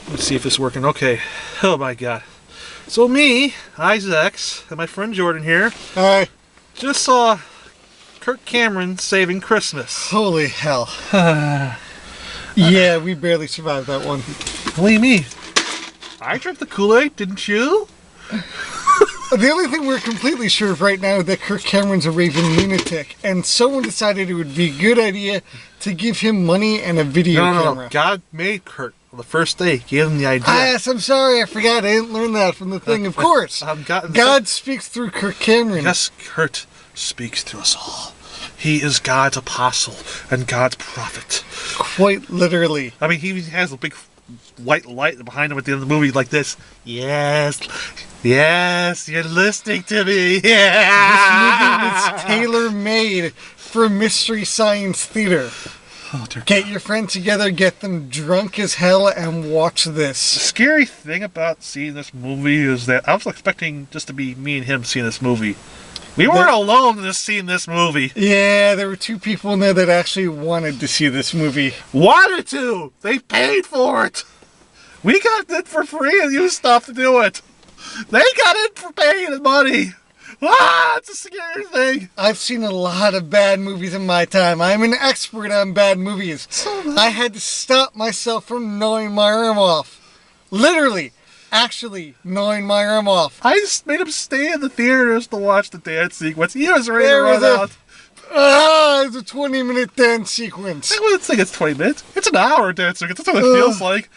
Let's see if this is working. Okay. Oh my god. So me, Zechs, and my friend Jordan here, Hi. just saw Kirk Cameron Saving Christmas. Holy hell. Yeah, we barely survived that one. What do you mean? I drank the Kool-Aid, didn't you? The only thing we're completely sure of right now is that Kirk Cameron's a raving lunatic, and someone decided it would be a good idea to give him money and a video camera. No. God made Kirk on the first day. He gave him the idea. Yes, I'm sorry, I forgot. I didn't learn that from the thing. Of course, God speaks through Kirk Cameron. Yes, Kurt speaks to us all. He is God's apostle and God's prophet. Quite literally. I mean, he has a big white light behind him at the end of the movie like this. Yes, you're listening to me. Yeah. This movie was tailor-made for Mystery Science Theater. Oh, get your friends together, get them drunk as hell, and watch this. The scary thing about seeing this movie is that I was expecting just to be me and him seeing this movie. We weren't alone in seeing this movie. Yeah, there were two people in there that actually wanted to see this movie. Wanted to! They paid for it! We got it for free and used stuff to do it. They got it for paying money. It's a scary thing. I've seen a lot of bad movies in my time. I'm an expert on bad movies. I had to stop myself from gnawing my arm off. Literally. Actually gnawing my arm off. I just made him stay in the theaters to watch the dance sequence. He was ready to run out. It's a 20-minute dance sequence. I wouldn't think it's 20 minutes. It's an hour dance sequence. That's what it feels like.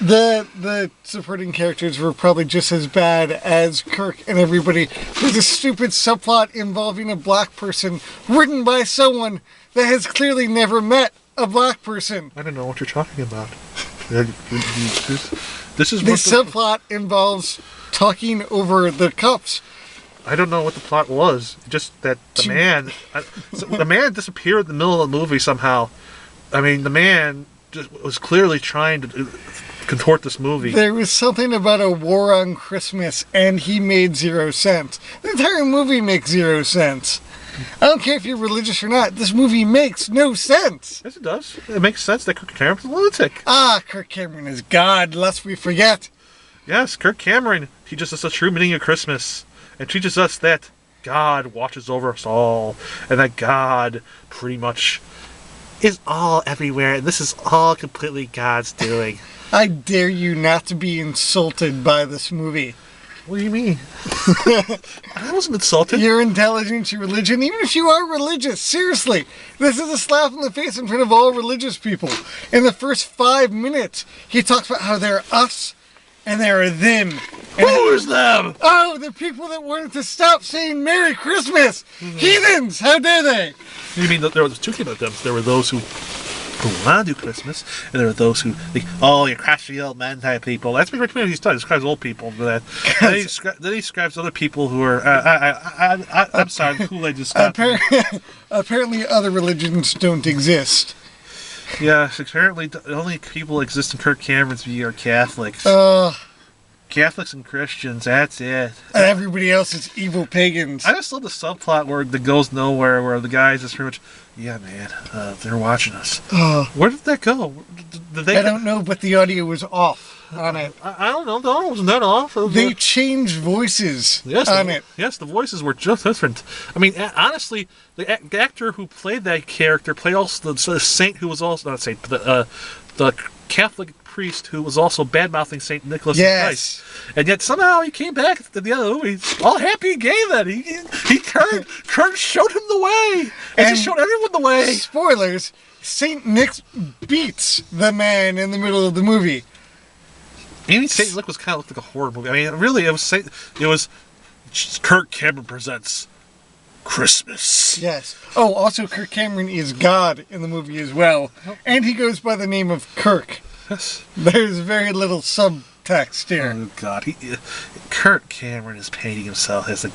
The supporting characters were probably just as bad as Kirk and everybody. There's a stupid subplot involving a black person written by someone that has clearly never met a black person. I don't know what you're talking about. The subplot involves talking over the cups. I don't know what the plot was. Just that the man disappeared in the middle of the movie somehow. I mean, the man just was clearly trying to contort this movie. There was something about a war on Christmas, and he made 0 cents. The entire movie makes 0 cents. I don't care if you're religious or not. This movie makes no sense. Yes, it does. It makes sense that Kirk Cameron's a lunatic. Kirk Cameron is God, lest we forget. Yes, Kirk Cameron teaches us the true meaning of Christmas and teaches us that God watches over us all and that God pretty much is all everywhere and this is all completely God's doing. I dare you not to be insulted by this movie. What do you mean? I wasn't insulted. Your intelligence, your religion, even if you are religious, seriously, this is a slap in the face in front of all religious people. In the first 5 minutes, he talks about how there are us and there are them. Who is them? Oh, the people that wanted to stop saying Merry Christmas. Heathens, how dare they? You mean that there was two people of them? There were those who want to do Christmas, and there are those who think, oh, you're crashing old men type people. That's pretty much what he's done. He describes old people for that. Then he describes other people who are, I'm sorry, Kool-Aid just stopped. Apparently other religions don't exist. Yes, apparently the only people that exist in Kirk Cameron's view are Catholics. Catholics and Christians, that's it. And everybody else is evil pagans. I just love the subplot where it goes nowhere, where the guys just pretty much, yeah, man, they're watching us. Where did that go? I don't know, but the audio was off on it. I don't know. The audio wasn't that off. They changed voices on it. Yes, the voices were just different. I mean, honestly, the actor who played that character played also the saint who was also, not saint, but the Catholic priest who was also bad-mouthing St. Nicholas Christ. And yet somehow he came back at the end of the movie all happy and gay then. He turned, Kirk showed him the way. And he showed everyone the way. Spoilers, St. Nick beats the man in the middle of the movie. Maybe St. Nick was kind of looked like a horror movie. I mean, really, it was Kirk Cameron presents Christmas. Yes. Oh, also Kirk Cameron is God in the movie as well. And he goes by the name of Kirk. Yes. There's very little subtext here. Oh, God. Kirk Cameron is painting himself as a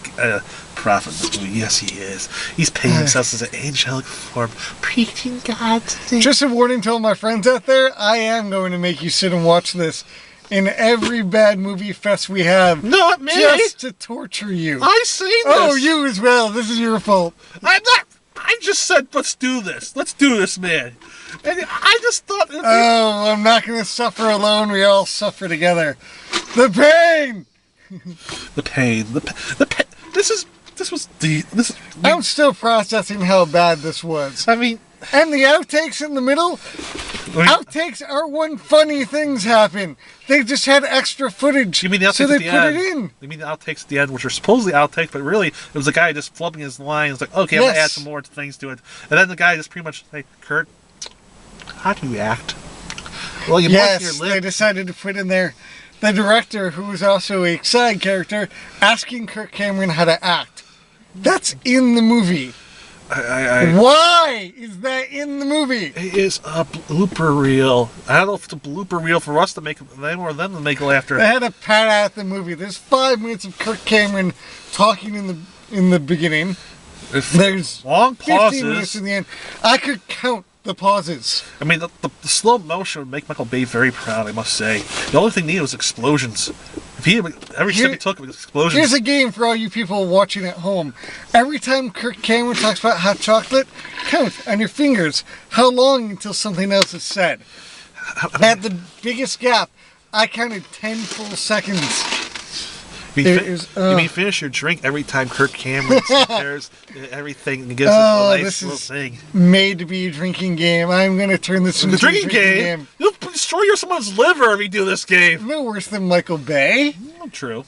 prophet in this movie. Yes, he is. He's painting himself as an angelic form, preaching God's thing. Just a warning to all my friends out there, I am going to make you sit and watch this in every bad movie fest we have. Not me! Just to torture you. I've seen this! Oh, you as well. This is your fault. I'm not... I just said, let's do this. Let's do this, man. And I just thought... Oh, I'm not going to suffer alone. We all suffer together. The pain! The pain. The pain. I'm still processing how bad this was. I mean... And the outtakes in the middle? Outtakes are when funny things happen. They just had extra footage, you mean the outtakes so they at the put end? it in. You mean the outtakes at the end, which are supposedly outtakes, but really it was a guy just flubbing his lines, like, okay, I'm going to add some more things to it. And then the guy just pretty much, hey, Kurt, how do you act? Well, you moisten your lip. They decided to put in there the director, who was also a side character, asking Kirk Cameron how to act. That's in the movie. Why is that in the movie? It is a blooper reel. I don't know if it's a blooper reel for us to make them or them to make laughter. They had to pad out the movie. There's 5 minutes of Kirk Cameron talking in the beginning. There's long pauses. 15 minutes in the end. I could count the pauses. I mean, the slow motion would make Michael Bay very proud, I must say. The only thing needed was explosions. Every step he took was explosions. Here's a game for all you people watching at home. Every time Kirk Cameron talks about hot chocolate, count on your fingers how long until something else is said. At the biggest gap, I counted 10 full seconds. You mean finish your drink every time Kirk Cameron compares everything and gives it a nice little thing. Made to be a drinking game. I'm going to turn this into a drinking game. You'll destroy someone's liver if you do this game. No worse than Michael Bay. True.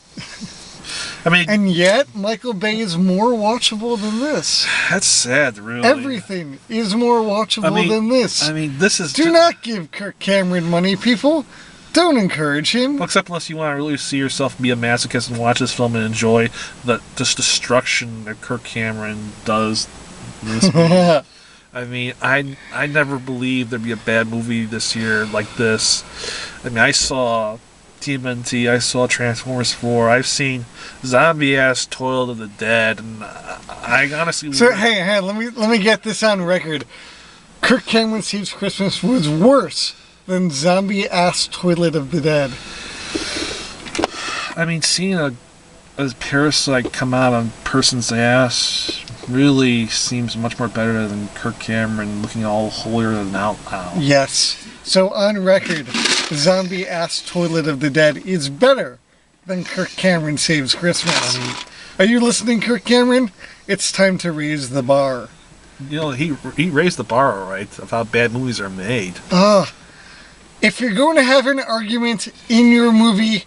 I mean, and yet Michael Bay is more watchable than this. That's sad, really. Everything is more watchable than this. I mean, this is. Do not give Kirk Cameron money, people. Don't encourage him. Well, except unless you want to really see yourself be a masochist and watch this film and enjoy this destruction that Kirk Cameron does. This movie. I mean, I never believed there'd be a bad movie this year like this. I mean, I saw TMNT, I saw Transformers 4, I've seen zombie-ass Toilet of the Dead, and I honestly... So, hey, let me get this on record. Kirk Cameron Saves Christmas was worse than zombie-ass Toilet of the Dead. I mean, seeing a parasite come out on a person's ass really seems much more better than Kirk Cameron looking all holier than thou. Yes. So, on record, zombie-ass Toilet of the Dead is better than Kirk Cameron Saves Christmas. Are you listening, Kirk Cameron? It's time to raise the bar. You know, he raised the bar, all right, of how bad movies are made. If you're going to have an argument in your movie,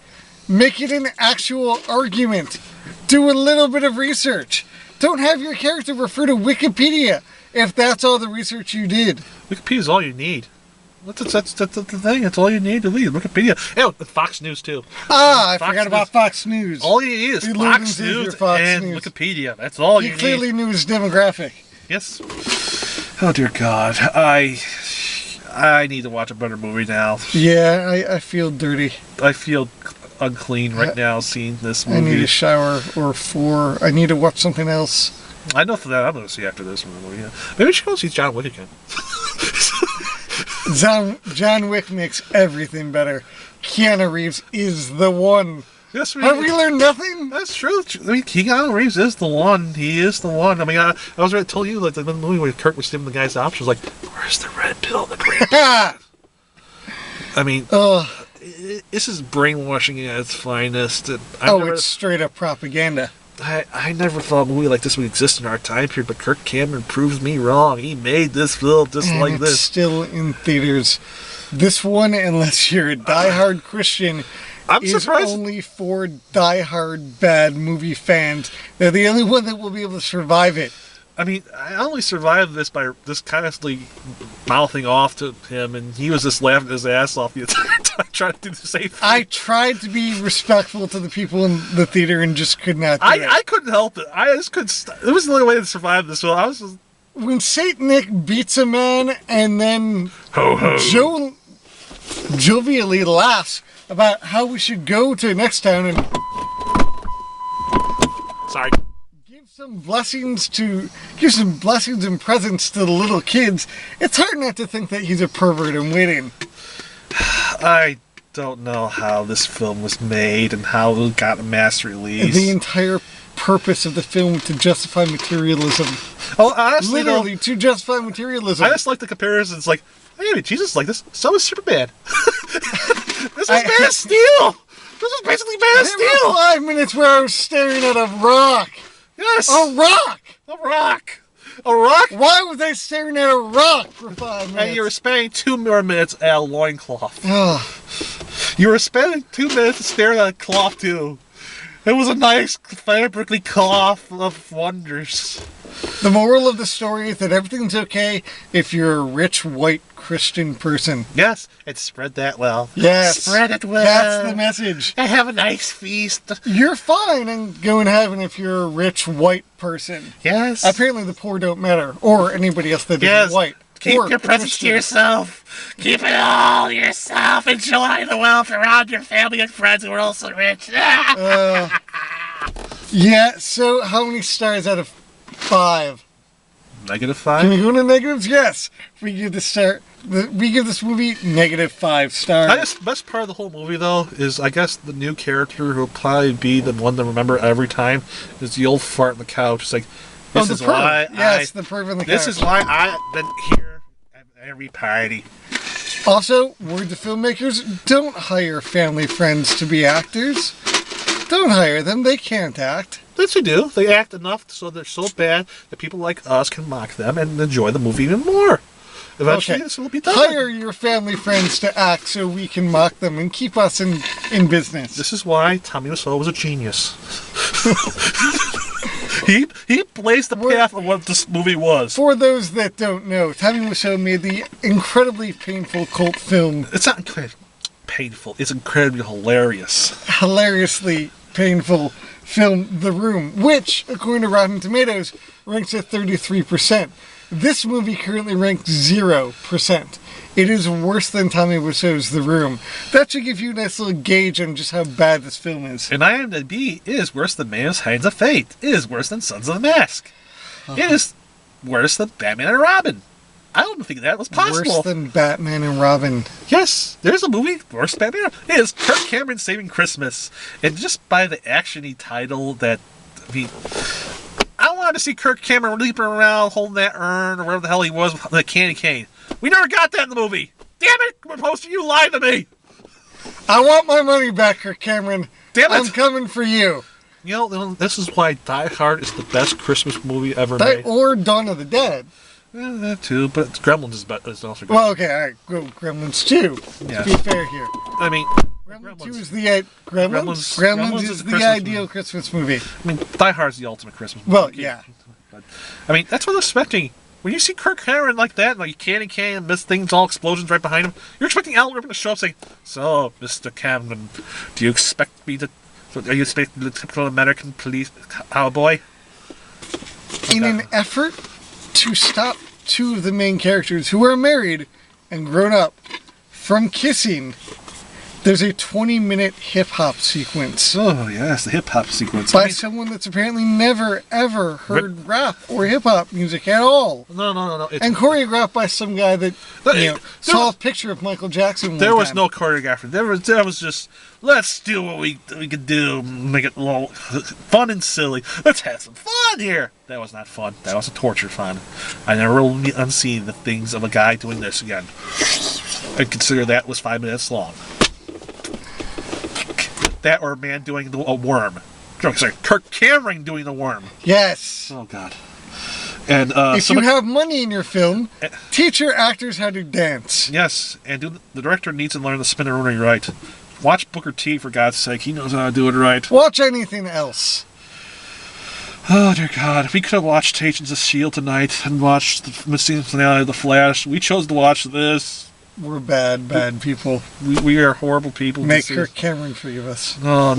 make it an actual argument. Do a little bit of research. Don't have your character refer to Wikipedia if that's all the research you did. Wikipedia's all you need. That's the thing. That's all you need to read. Wikipedia. Oh, Fox News, too. I forgot about Fox News. All you need is Fox News and Wikipedia. That's all you need. He clearly knew his demographic. Yes. Oh, dear God. I need to watch a better movie now. Yeah, I feel dirty. I feel unclean right now seeing this movie. I need a shower or 4. I need to watch something else. I know for that I'm going to see after this movie. Yeah. Maybe we should go see John Wick again. John Wick makes everything better. Keanu Reeves is the one. Yes, have we learned nothing? That's true. I mean, Keanu Reeves is the one. He is the one. I mean, I was ready to tell you, like, the movie where Kirk was giving the guy's options, like, where's the red pill and the green pill? I mean, this is brainwashing at its finest. It's straight up propaganda. I never thought a movie like this would exist in our time period, but Kirk Cameron proves me wrong. He made this film just like this. It's still in theaters. This one, unless you're a diehard Christian, is surprised. Only for diehard bad movie fans. They're the only one that will be able to survive it. I mean, I only survived this by just constantly mouthing off to him, and he was just laughing his ass off the entire time trying to do the same thing. I tried to be respectful to the people in the theater and just could not do it. I couldn't help it. I just couldn't. It was the only way to survive this film. I was just... When Saint Nick beats a man and then Ho-ho. Jovially laughs about how we should go to next town and... Sorry. Give some blessings and presents to the little kids. It's hard not to think that he's a pervert and waiting. I don't know how this film was made and how it got a mass release. The entire purpose of the film to justify materialism. Oh, honestly, Literally, to justify materialism. I just like the comparisons. Like, hey, Jesus is like this. So is Superman. This is Man of Steel. This is basically Man of There Steel. were 5 minutes where I was staring at a rock. Yes. A rock. A rock. A rock. Why was I staring at a rock for 5 minutes? And you were spending 2 more minutes at a loincloth. Ugh. You were spending 2 minutes staring at a cloth, too. It was a nice, fabrically cloth of wonders. The moral of the story is that everything's okay if you're a rich, white, Christian person. Yes, and spread that well. Yes. Spread it well. That's the message. And have a nice feast. You're fine and go in heaven if you're a rich, white person. Yes. Apparently the poor don't matter. Or anybody else that Yes. isn't white. Keep Or your presents to Christian. yourself. Keep it all to yourself. Enjoy the wealth around your family and friends who are also rich. Yeah, so how many stars out of 5? -5? Can we go into negatives? Yes. We give this movie -5 stars. I guess the best part of the whole movie, though, is I guess the new character who will probably be the one to remember every time is the old fart on the couch. It's like, this is why the perv on the couch. This is why I've been here at every party. Also, word to filmmakers, don't hire family friends to be actors. Don't hire them. They can't act. Yes, they do. They act enough so they're so bad that people like us can mock them and enjoy the movie even more. Eventually, this will be done. Hire your family friends to act so we can mock them and keep us in business. This is why Tommy Wiseau was a genius. He blazed the path of what this movie was. For those that don't know, Tommy Wiseau made the incredibly painful cult film. It's not incredibly painful. It's incredibly hilarious. Hilariously painful film The Room, which, according to Rotten Tomatoes, ranks at 33%. This movie currently ranks 0%. It is worse than Tommy Wiseau's The Room. That should give you a nice little gauge on just how bad this film is. And IMDb is worse than Man's Hands of Fate. It is worse than Sons of the Mask. It is worse than Batman and Robin. I don't think that was possible. Worse than Batman and Robin. Yes, there's a movie worse than Batman. It is Kirk Cameron Saving Christmas. And just by the action-y title that, I mean, I wanted to see Kirk Cameron leaping around holding that urn or whatever the hell he was with the candy cane. We never got that in the movie. Damn it, poster, you lied to me. I want my money back, Kirk Cameron. Damn it. I'm coming for you. You know, this is why Die Hard is the best Christmas movie ever made. Or Dawn of the Dead. That too, but Gremlins is also good. Well, okay, all right. Go Gremlins 2. Yeah. To be fair here. I mean, Gremlins 2 is the... Gremlins? Gremlins is is a the Christmas ideal Christmas movie. I mean, Die Hard's the ultimate Christmas movie. Well, yeah. But, I mean, that's what I'm expecting. When you see Kirk Cameron like that, like candy cane and miss things, all explosions right behind him, you're expecting Alan Rickman to show up saying, "So, Mr. Cameron, do you expect me to... Are you expecting the typical American police cowboy?" In an effort to stop two of the main characters who are married and grown up from kissing, there's a 20-minute hip-hop sequence Oh, yes, the hip-hop sequence. by someone that's apparently never, ever heard rap or hip-hop music at all. No. It's, And choreographed by some guy that, saw a picture of Michael Jackson one there was time. no choreography. There was just, let's do what we could do, make it a little fun and silly. Let's have some fun here. That was not fun. That was a torture fun. I never will unsee the things of a guy doing this again. I consider that was 5 minutes long. That or a man doing a worm. Sorry, Kirk Cameron doing the worm. Yes. Oh, God. And If you have money in your film, teach your actors how to dance. Yes, and the director needs to learn the spinneroonie right. Watch Booker T, for God's sake. He knows how to do it right. Watch anything else. Oh, dear God. If we could have watched Agents of S.H.I.E.L.D. tonight and watched the missing finale of The Flash, we chose to watch this. We're bad people. We are horrible people. Make Kirk Cameron forgive us. Oh,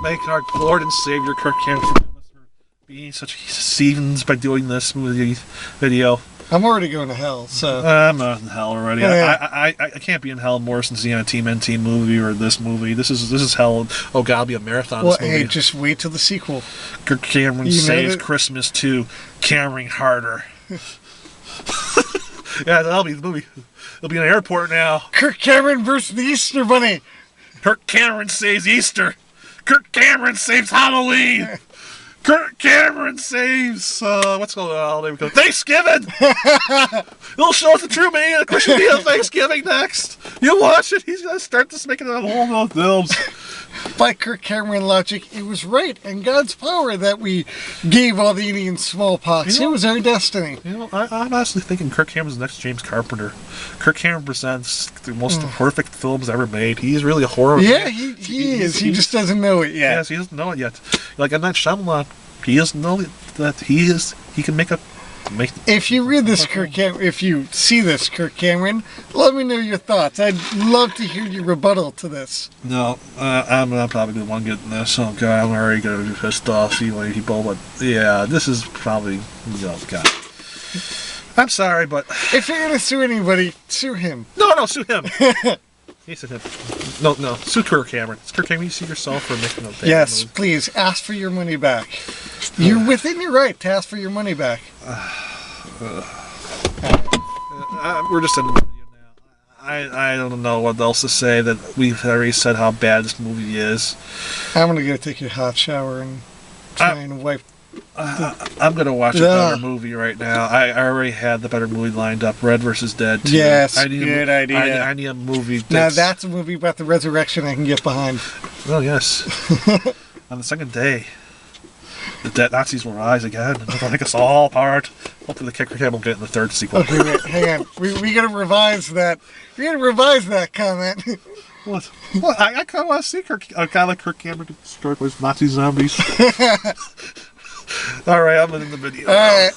make our Lord and Savior Kirk Cameron forgive us for being such Stevens by doing this movie video. I'm already going to hell, so... I'm not in hell already. Yeah. I can't be in hell more since the Team NT movie or this movie. This is hell. Oh, God, it'll be a marathon. Well, this movie. hey, just wait till the sequel. Kirk Cameron saves Christmas 2. Cameron harder. Yeah, that'll be the movie. It'll be in an airport now. Kirk Cameron versus the Easter Bunny. Kirk Cameron saves Easter. Kirk Cameron saves Halloween. Kirk Cameron saves, what's going on? There we go. Thanksgiving! He'll show us the true meaning of the Christian Day of Thanksgiving next. You watch it, he's going to start this making a whole lot of films. By Kirk Cameron logic, it was right and God's power that we gave all the Indians smallpox. It was our destiny. I'm honestly thinking Kirk Cameron's the next James Carpenter. Kirk Cameron presents the most perfect films ever made. He's really a horror. Yeah, he is. He just doesn't know it yet. Yes, he doesn't know it yet. Like M. Night Shyamalan, he doesn't know that he can make a. If you read this, if you see this, Kirk Cameron, let me know your thoughts. I'd love to hear your rebuttal to this. No, I'm probably the one getting this. Oh God, I'm already gonna be pissed off. See people, but yeah, this is probably. Oh God, I'm sorry, but if you're gonna sue anybody, sue him. No, sue him. He said him. No, sue Kirk Cameron. Kirk Cameron, you sue yourself for making a bad Yes, movie. please ask for your money back. You're within your right to ask for your money back. We're just in the video now. I don't know what else to say. That we've already said how bad this movie is. I'm gonna go take a hot shower and try and wipe. I'm gonna watch a better movie right now. I already had the better movie lined up. Red vs. Dead 2. Yes, good idea. I need a movie. Now that's a movie about the resurrection I can get behind. Well, yes. On the second day, the dead Nazis will rise again and they'll take us all apart. Hopefully the Kirk Cameron will get in the third sequel. Okay, wait, hang on. We gotta revise that. We gotta revise that comment. What? I kind of want to see a guy like Kirk Cameron get destroyed by Nazi zombies. All right, I'm in the video. All right.